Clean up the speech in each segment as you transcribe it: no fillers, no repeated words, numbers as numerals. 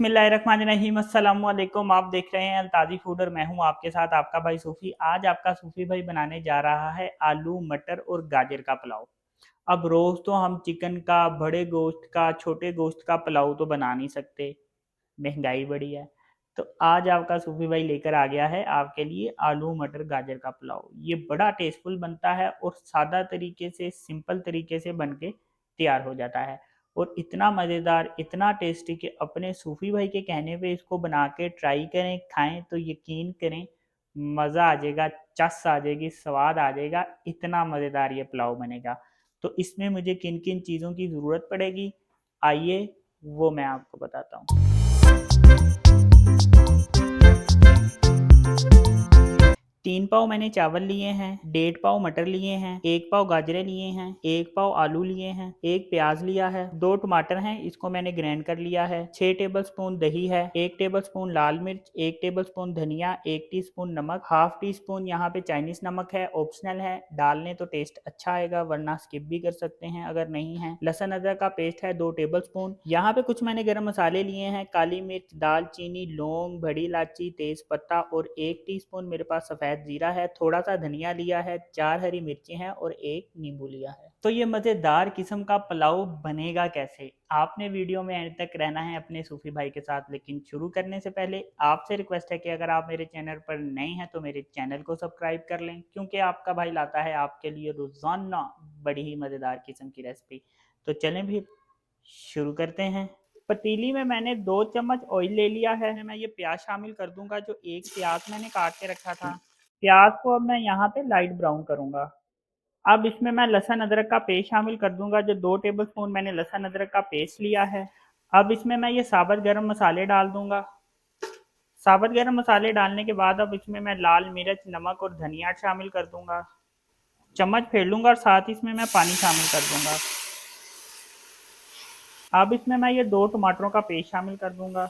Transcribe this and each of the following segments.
बिस्मिल्लाहिर्रहमानिर्रहीम अस्सलाम वालेकुम। आप देख रहे हैं अलताज़ी फूड और मैं हूं आपके साथ आपका भाई सूफ़ी। आज आपका सूफ़ी भाई बनाने जा रहा है आलू मटर और गाजर का पुलाव। अब रोज़ तो हम चिकन का, बड़े गोश्त का, छोटे गोश्त का पुलाव तो बना नहीं सकते, महंगाई बड़ी है। तो आज आपका सूफ़ी भाई लेकर आ गया है आपके लिए आलू मटर गाजर का पुलाव। ये बड़ा टेस्टफुल बनता है और सादा तरीके से, सिंपल तरीके से बन के तैयार हो जाता है और इतना मज़ेदार, इतना टेस्टी कि अपने सूफ़ी भाई के कहने पे इसको बना के ट्राई करें, खाएं तो यकीन करें मज़ा आ जाएगा, चस आ जाएगी, स्वाद आ जाएगा। इतना मज़ेदार ये पुलाव बनेगा। तो इसमें मुझे किन किन चीज़ों की ज़रूरत पड़ेगी, आइए वो मैं आपको बताता हूँ। 3 पाव मैंने चावल लिए हैं, 1.5 पाव मटर लिए हैं, 1 पाव गाजरें लिए हैं, 1 पाव आलू लिए हैं, 1 प्याज लिया है, 2 टमाटर हैं, इसको मैंने ग्राइंड कर लिया है, 6 टेबलस्पून दही है, 1 टेबलस्पून लाल मिर्च, 1 टेबलस्पून धनिया, 1 टीस्पून नमक, हाफ टी स्पून यहाँ पे चाइनीज नमक है, ऑप्शनल है, डालने तो टेस्ट अच्छा आएगा वरना स्किप भी कर सकते हैं अगर नहीं है। लहसुन अदरक का पेस्ट है 2 टेबलस्पून। यहाँ पे कुछ मैंने गरम मसाले लिए हैं, काली मिर्च, दालचीनी, लौंग, बड़ी इलायची, तेज पत्ता और 1 टीस्पून मेरे पास सफेद जीरा है, थोड़ा सा धनिया लिया है, 4 हरी मिर्ची हैं और 1 नींबू लिया है। तो ये मज़ेदार किस्म का पुलाव बनेगा कैसे, आपने वीडियो में एंड तक रहना है अपने सूफी भाई के साथ। लेकिन शुरू करने से पहले आपसे रिक्वेस्ट है कि अगर आप मेरे चैनल पर नए हैं तो मेरे चैनल को सब्सक्राइब कर लें, क्योंकि आपका भाई लाता है आपके लिए रोजाना बड़ी ही मज़ेदार किस्म की रेसिपी। तो चलें भी शुरू करते हैं। पतीली में मैंने 2 चम्मच ऑयल ले लिया है। मैं ये प्याज शामिल कर दूंगा, जो एक प्याज मैंने काट के रखा था। प्याज को अब मैं यहाँ पे लाइट ब्राउन करूंगा। अब इसमें मैं लहसुन अदरक का पेस्ट शामिल कर दूंगा, जो 2 टेबलस्पून मैंने लहसुन अदरक का पेस्ट लिया है। अब इसमें मैं ये साबुत गरम मसाले डाल दूंगा। साबुत गरम मसाले डालने के बाद अब इसमें मैं लाल मिर्च, नमक और धनिया शामिल कर दूंगा। चम्मच फेर लूंगा और साथ ही इसमें मैं पानी शामिल कर दूंगा। अब इसमें मैं ये 2 टमाटरों का पेस्ट शामिल कर दूंगा।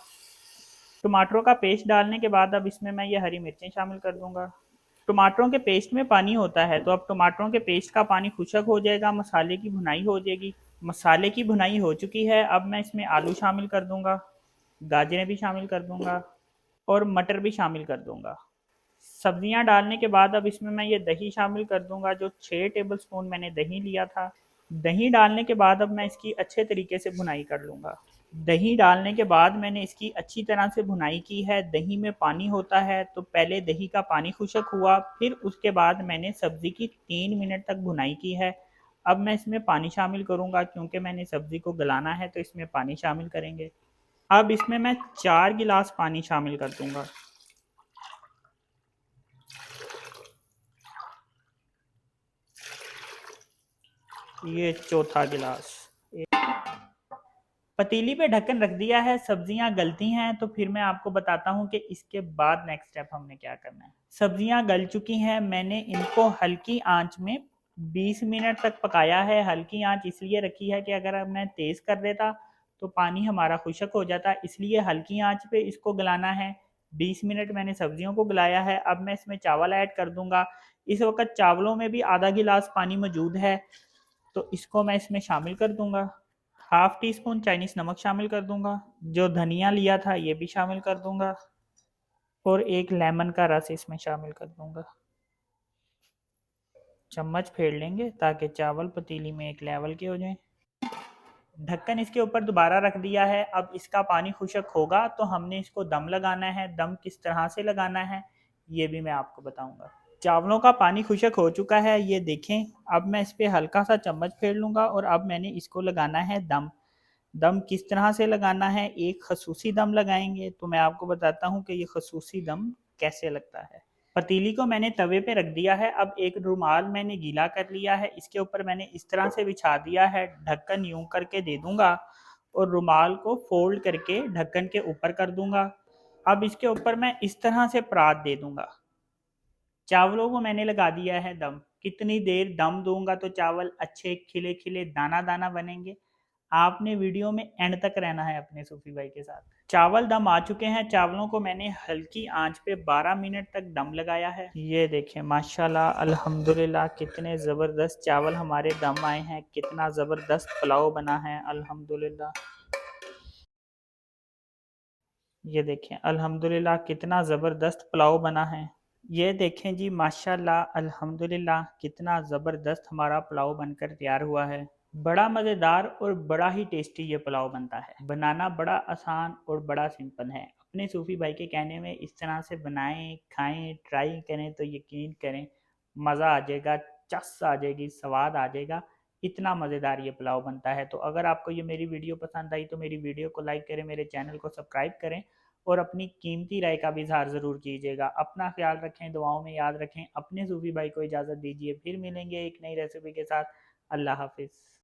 टमाटरों का पेस्ट डालने के बाद अब इसमें मैं ये हरी मिर्चें शामिल कर दूंगा। टमाटरों के पेस्ट में पानी होता है, तो अब टमाटरों के पेस्ट का पानी खुशक हो जाएगा, मसाले की भुनाई हो जाएगी। मसाले की भुनाई हो चुकी है, अब मैं इसमें आलू शामिल कर दूंगा, गाजरें भी शामिल कर दूंगा और मटर भी शामिल कर दूंगा। सब्जियां डालने के बाद अब इसमें मैं ये दही शामिल कर दूंगा, जो 6 टेबलस्पून मैंने दही लिया था। दही डालने के बाद अब मैं इसकी अच्छे तरीके से भुनाई कर लूँगा। दही डालने के बाद मैंने इसकी अच्छी तरह से भुनाई की है। दही में पानी होता है, तो पहले दही का पानी खुशक हुआ, फिर उसके बाद मैंने सब्ज़ी की 3 मिनट तक भुनाई की है। अब मैं इसमें पानी शामिल करूँगा, क्योंकि मैंने सब्ज़ी को गलाना है तो इसमें पानी शामिल करेंगे। अब इसमें मैं 4 गिलास पानी शामिल कर दूँगा। ये चौथा गिलास। पतीली पे ढक्कन रख दिया है, सब्जियां गलती हैं तो फिर मैं आपको बताता हूँ कि इसके बाद नेक्स्ट स्टेप हमने क्या करना है। सब्जियां गल चुकी हैं, मैंने इनको हल्की आंच में 20 मिनट तक पकाया है। हल्की आंच इसलिए रखी है कि अगर मैं तेज़ कर देता तो पानी हमारा खुशक हो जाता, इसलिए हल्की आंच पे इसको गलाना है। 20 मिनट मैंने सब्जियों को गलाया है। अब मैं इसमें चावल ऐड कर दूंगा। इस वक्त चावलों में भी आधा गिलास पानी मौजूद है, तो इसको मैं इसमें शामिल कर दूंगा। हाफ टी स्पून चाइनीज नमक शामिल कर दूंगा। जो धनिया लिया था ये भी शामिल कर दूंगा और एक लेमन का रस इसमें शामिल कर दूंगा। चम्मच फेर लेंगे ताकि चावल पतीली में एक लेवल के हो जाएं। ढक्कन इसके ऊपर दोबारा रख दिया है। अब इसका पानी खुशक होगा तो हमने इसको दम लगाना है। दम किस तरह से लगाना है ये भी मैं आपको बताऊंगा। चावलों का पानी खुशक हो चुका है, ये देखें। अब मैं इस पर हल्का सा चम्मच फेर लूंगा और अब मैंने इसको लगाना है दम। दम किस तरह से लगाना है, एक खसूसी दम लगाएंगे, तो मैं आपको बताता हूँ कि ये खसूसी दम कैसे लगता है। पतीली को मैंने तवे पे रख दिया है। अब एक रुमाल मैंने गीला कर लिया है, इसके ऊपर मैंने इस तरह से बिछा दिया है। ढक्कन यूं करके दे दूंगा और रुमाल को फोल्ड करके ढक्कन के ऊपर कर दूंगा। अब इसके ऊपर मैं इस तरह से परात दे दूंगा। चावलों को मैंने लगा दिया है दम। कितनी देर दम दूंगा तो चावल अच्छे खिले खिले दाना दाना बनेंगे, आपने वीडियो में एंड तक रहना है अपने सूफी भाई के साथ। चावल दम आ चुके हैं। चावलों को मैंने हल्की आंच पे 12 मिनट तक दम लगाया है। ये देखें माशाल्लाह अल्हम्दुलिल्लाह, कितने ज़बरदस्त चावल हमारे दम आए हैं, कितना ज़बरदस्त पुलाव बना है अल्हम्दुलिल्लाह। ये देखें अल्हम्दुलिल्लाह कितना ज़बरदस्त पुलाव बना है। ये देखें जी माशाल्लाह अल्हम्दुलिल्लाह कितना ज़बरदस्त हमारा पुलाव बनकर तैयार हुआ है। बड़ा मज़ेदार और बड़ा ही टेस्टी ये पुलाव बनता है। बनाना बड़ा आसान और बड़ा सिंपल है। अपने सूफ़ी भाई के कहने में इस तरह से बनाएं, खाएं, ट्राई करें तो यकीन करें मज़ा आ जाएगा, चस आ जाएगी, स्वाद आ जाएगा। इतना मज़ेदार ये पुलाव बनता है। तो अगर आपको ये मेरी वीडियो पसंद आई तो मेरी वीडियो को लाइक करें, मेरे चैनल को सब्सक्राइब करें और अपनी कीमती राय का भी इज़हार ज़रूर कीजिएगा। अपना ख्याल रखें, दुआओं में याद रखें। अपने सूफ़ी भाई को इजाज़त दीजिए, फिर मिलेंगे एक नई रेसिपी के साथ। अल्लाह हाफ़िज़।